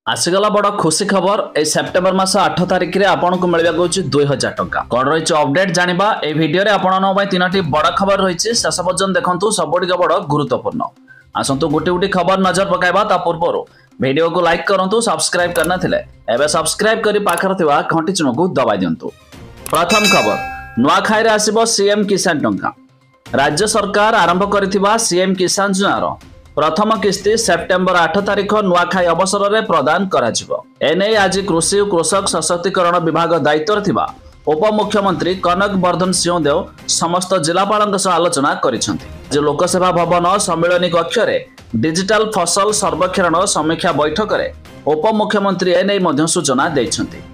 आसीगला बड़ खुशी खबर ए सेप्टेम्बर मास 8 तारिख में आपन को मिलवा को 2000 टंका कौन रही अपडेट जानिबा ए वीडियो रे आपण तीनोटी बड़ खबर रही शेष पर्यंत देखंतु सबुटिक बड़ गुरुत्वपूर्ण आसंतु गोटे गोटे खबर नजर पकाइबा ता पूर्व वीडियो को लाइक करंतु सब्सक्राइब करना थिले एबे सब्सक्राइब करी पाखर थिबा घंटी चिन्ह को दबाई दियंतु। प्रथम खबर नुआखाई रे आसीबो सीएम किसान टंका। राज्य सरकार आरंभ करथिबा सीएम किसान योजनार प्रथम किस्ती सेप्टेम्बर 8 तारिख नुआखाई अवसर में प्रदान कराजिबो। एने आज कृषि और कृषक सशक्तिकरण विभाग दायित्व थिबा उपमुख्यमंत्री कनक वर्धन सिंहदेव समस्त जिलापाल आलोचना करिसेंति। लोकसेवा भवन सम्मेलनी कक्ष डिजिटल फसल सर्वेक्षण समीक्षा बैठक में उपमुख्यमंत्री एने सूचना देइछंति।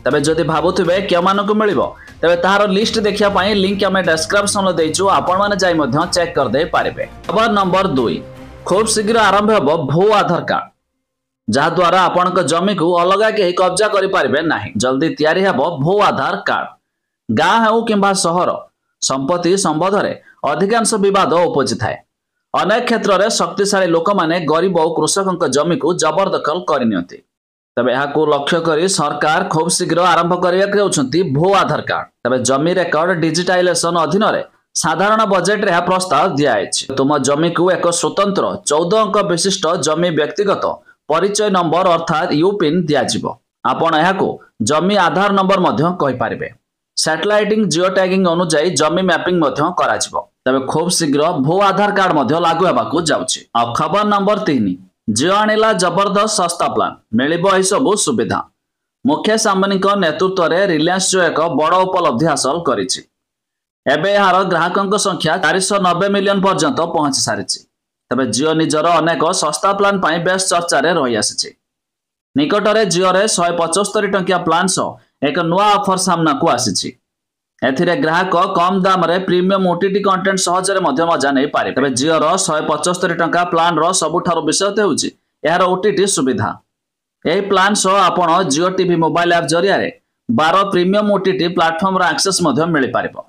तबे जदि भाबुथिबे केमानकु मिलिबो तबे तार लिस्ट देखिया पई लिंक आमे डिस्क्रिप्शन रे देइछु आपण माने जाई मध्य चेक कर दे पारिबे। खबर नंबर 2 खूब शीघ्र आरंभ हो भू आधार कार्ड जहाँ द्वारा आपण जमी को अलग कहीं कब्जा करि पारिबे नाही। जल्दी तैयारी हेबो भू आधार कार्ड। गाँ हेउ किंबा सहर संपत्ति संबंध में अधिकांश विवाद उपजी थाए। अनेक क्षेत्र में शक्तिशाली लोक माने गरीब और कृषकों जमी को जबरदखल करनियंती। तबे यहाकू लक्ष्य करी सरकार खूब शीघ्र आरंभ करिया भू आधार कार्ड। तबे जमी रेकर्ड डिजिटाइजेशन अधीन रे साधारण बजेट रे प्रस्ताव दिया। तुम जमी को एक स्वतंत्र 14 अंक विशिष्ट जमी व्यक्तिगत परिचय नंबर अर्थात यूपिन दियाजिबो। आपण यहाकू जमी आधार नंबर मध्य कहि पारिबे। सैटेलाइटिंग जियो टैगिंग अनुसार जमी मैपिंग मध्य कराजिबो। तबे खूब शीघ्र भू आधार कार्ड मध्य लागू हेबाकू जाउछि। आ खबर नंबर 3 जियो आनिला जबरदस्त सस्ता प्लान मिलिबो एहि सबु सुविधा। मुकेश अंबानी नेतृत्व में रिलायंस जियो एक बड़ उपलब्धि हासिल करिछि। एबे यार ग्राहकों संख्या 490 मिलियन पर्यंत पहुंची सारी। तबे जियो निजर अनेक सस्ता प्लान पाई बेस चर्चा रे रही आसी। निकटरे जियो रे 175 टंकिया प्लान सह एक नुआ ऑफर सामना को आसी। एथिरे ग्राहक कम दाम रे प्रीमियम ओटीटी कंटेंट सहजरे मध्य मजा नहीं पारे। तबे जियो रो 175 टंका प्लान रो सबुठारो विषय हेउछि यार ओटीटी सुविधा। एही प्लान सह आपण जियो टीवी मोबाइल ऐप जरिया रे 12 प्रीमियम ओटीटी प्लेटफॉर्म रो एक्सेस मध्य मिल पारिबो।